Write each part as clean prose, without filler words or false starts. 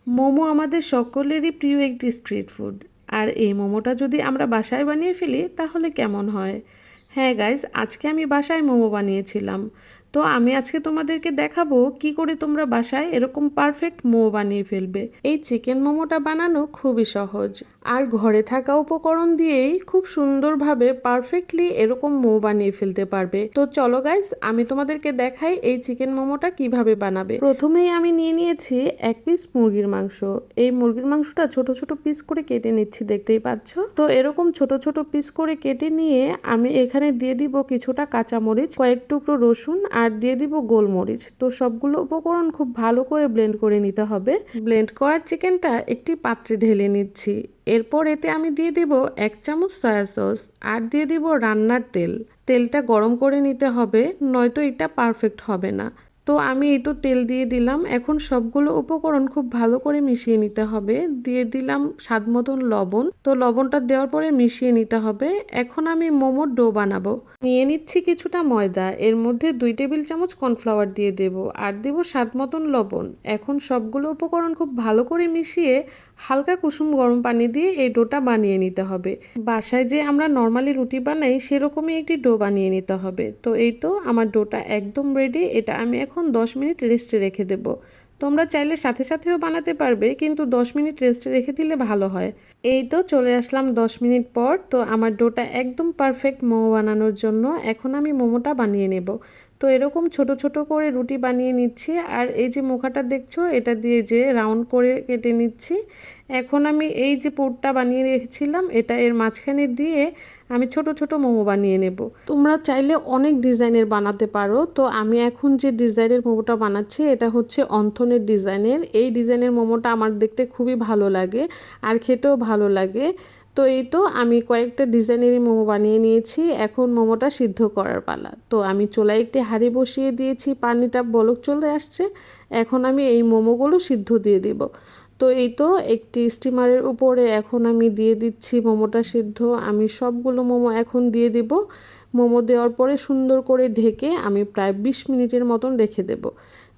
মোমো আমাদের সকলেরই প্রিয় একটি স্ট্রিট ফুড। আর এই মোমোটা যদি আমরা বাসায় বানিয়ে ফেলি তাহলে কেমন হয়? হ্যাঁ গাইস, আজকে আমি বাসায় মোমো বানিয়েছিলাম। তো আমি আজকে তোমাদেরকে দেখাবো কি করে তোমরা বাসায় এরকম পারফেক্ট মোমো বানিয়ে ফেলবে। এই চিকেন মোমোটা বানানো খুবই সহজ, আর ঘরে থাকা উপকরণ দিয়েই খুব সুন্দরভাবে পারফেক্টলি এরকম মোমো বানিয়ে ফেলতে পারবে। তো চলো গাইস, আমি তোমাদেরকে দেখাই এই চিকেন মোমোটা কিভাবে বানাবে। প্রথমেই আমি নিয়ে নিয়েছি 1 পিস মুরগির মাংস। এই মুরগির মাংসটা ছোট ছোট পিস করে কেটে নিচ্ছি, দেখতেই পাচ্ছ। তো এরকম ছোট ছোট পিস করে কেটে নিয়ে আমি এখানে দিয়ে দিব কিছুটা কাঁচামরিচ, কয়েক টুকরো রসুন, আর দিয়ে দিব গোলমরিচ। তো সবগুলো উপকরণ খুব ভালো করে ব্লেন্ড করে নিতে হবে। ব্লেন্ড করা চিকেনটা একটি পাত্রে ঢেলে নিচ্ছি। এরপর এতে আমি দিয়ে দিব 1 চামচ সয়া সস, আর দিয়ে দিব রান্নার তেল। তেলটা গরম করে নিতে হবে, নয়তো এটা পারফেক্ট হবে না। তো আমি এই তো তেল দিয়ে দিলাম। এখন সবগুলো উপকরণ খুব ভালো করে মিশিয়ে নিতে হবে। দিয়ে দিলাম স্বাদ মতন লবণ। তো লবণটা দেওয়ার পরে মিশিয়ে নিতে হবে। এখন আমি মোমোর ডো বানাবো। নিয়ে নিচ্ছি কিছুটা ময়দা, এর মধ্যে 2 টেবিল চামচ কর্নফ্লাওয়ার দিয়ে দেব, আর দেব স্বাদ মতন লবণ। এখন সবগুলো উপকরণ খুব ভালো করে মিশিয়ে হালকা কুসুম গরম পানি দিয়ে এই ডোটা বানিয়ে নিতে হবে। বাসায় যে আমরা নর্মালি রুটি বানাই সেরকমই একটি ডো বানিয়ে নিতে হবে। তো এই তো আমার ডোটা একদম রেডি। এটা আমি এখন 10 মিনিট রেস্টে রেখে দেব। তোমরা চাইলে সাথে সাথেও বানাতে পারবে, কিন্তু 10 মিনিট রেস্টে রেখে দিলে ভালো হয়। এই তো চলে আসলাম 10 মিনিট পর। তো আমার ডোটা একদম পারফেক্ট মোমো বানানোর জন্য। এখন আমি মোমোটা বানিয়ে নেব। তো এরকম ছোট ছোট করে রুটি বানিয়ে নিচ্ছি, আর এই যে মুখাটা দেখছো এটা দিয়ে যে রাউন্ড করে কেটে নিচ্ছি। এখন আমি এই যে পুরটা বানিয়ে রেখেছিলাম এটা এর মাঝখানে দিয়ে আমি ছোট ছোট মোমো বানিয়ে নেব। তোমরা চাইলে অনেক ডিজাইনের বানাতে পারো। তো আমি এখন যে ডিজাইনের মোমোটা বানাচ্ছি এটা হচ্ছে অন্থনের ডিজাইনের। এই ডিজাইনের মোমোটা আমার দেখতে খুবই ভালো লাগে, আর খেতেও ভালো লাগে। তো এই তো আমি কয়েকটা ডিজাইনেরই মোমো বানিয়ে নিয়েছি। এখন মোমোটা সিদ্ধ করার পালা। তো আমি চুলায় একটি হাঁড়ি বসিয়ে দিয়েছি, পানিটা বলক চলে আসছে। এখন আমি এই মোমোগুলো সিদ্ধ দিয়ে দিব। তো এই তো একটি স্টিমারের উপরে এখন আমি দিয়ে দিচ্ছি মোমোটা সিদ্ধ। আমি সবগুলো মোমো এখন দিয়ে দিব। মোমো দেওয়ার পরে সুন্দর করে ঢেকে আমি প্রায় 20 মিনিটের মতন রেখে দেব।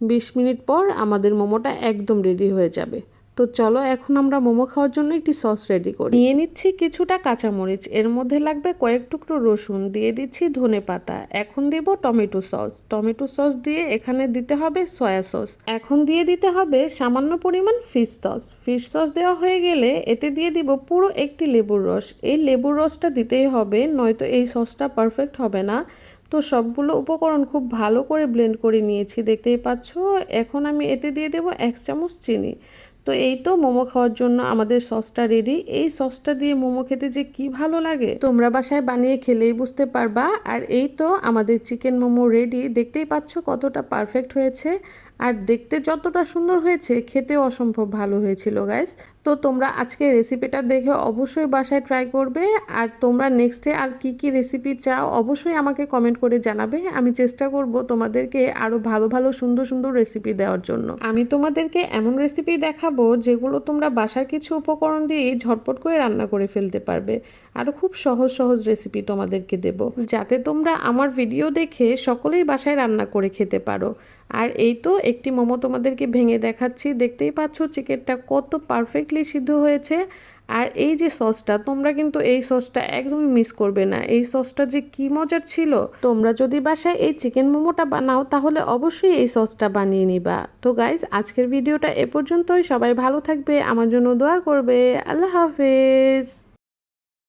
20 মিনিট পর আমাদের মোমোটা একদম রেডি হয়ে যাবে। তো চলো এখন আমরা মোমো খাওয়ার জন্য একটি সস রেডি করি। নিয়ে নিচ্ছি কিছুটা কাঁচামরিচ, এর মধ্যে লাগবে কয়েক টুকরো রসুন, দিয়ে দিচ্ছি ধনেপাতা। এখন দিব টমেটো সস। টমেটো সস দিয়ে এখানে দিতে হবে সয়া সস। এখন দিয়ে দিতে হবে সামান্য পরিমাণ ফিশ সস। ফিশ সস দেওয়া হয়ে গেলে এতে দিয়ে দিব পুরো একটি লেবুর রস। এই লেবুর রসটা দিতেই হবে, নয়তো এই সসটা পারফেক্ট হবে না। তো সবগুলো উপকরণ খুব ভালো করে ব্লেন্ড করে নিয়েছি, দেখতেই পাচ্ছ। এখন আমি এতে দিয়ে দেব 1 চামচ চিনি। তো এই তো মোমো খাওয়ার জন্য আমাদের সসটা রেডি। এই সসটা দিয়ে মোমো খেতে যে কি ভালো লাগে তোমরা বাসায় বানিয়ে খেলেই বুঝতে পারবা। আর এই তো আমাদের চিকেন মোমো রেডি। দেখতেই পাচ্ছ কতটা পারফেক্ট হয়েছে, আর দেখতে যতটা সুন্দর হয়েছে খেতেও অসম্ভব ভালো হয়েছিল গাইস। তো তোমরা আজকের রেসিপিটা দেখে অবশ্যই বাসায় ট্রাই করবে। আর তোমরা নেক্সটে আর কি কি রেসিপি চাও অবশ্যই আমাকে কমেন্ট করে জানাবে। আমি চেষ্টা করব তোমাদেরকে আরও ভালো ভালো সুন্দর সুন্দর রেসিপি দেওয়ার জন্য। আমি তোমাদেরকে এমন রেসিপি দেখাবো যেগুলো তোমরা বাসার কিছু উপকরণ দিয়ে ঝটপট করে রান্না করে ফেলতে পারবে। আরও খুব সহজ সহজ রেসিপি তোমাদেরকে দেব, যাতে তোমরা আমার ভিডিও দেখে সকলেই বাসায় রান্না করে খেতে পারো। আর এই তো একটি মোমো তোমাদেরকে ভেঙে দেখাচ্ছি। দেখতেই পাচ্ছ চিকেনটা কত পারফেক্টলি সিদ্ধ হয়েছে। আর এই যে সসটা, তোমরা কিন্তু এই সসটা একদমই মিস করবে না। এই সসটা যে কি মজার ছিল। তোমরা যদি বাসায় এই চিকেন মোমোটা বানাও তাহলে অবশ্যই এই সসটা বানিয়ে নিবা। তো গাইজ আজকের ভিডিওটা এ পর্যন্তই। সবাই ভালো থাকবে, আমার জন্য দোয়া করবে। আল্লাহ হাফেজ।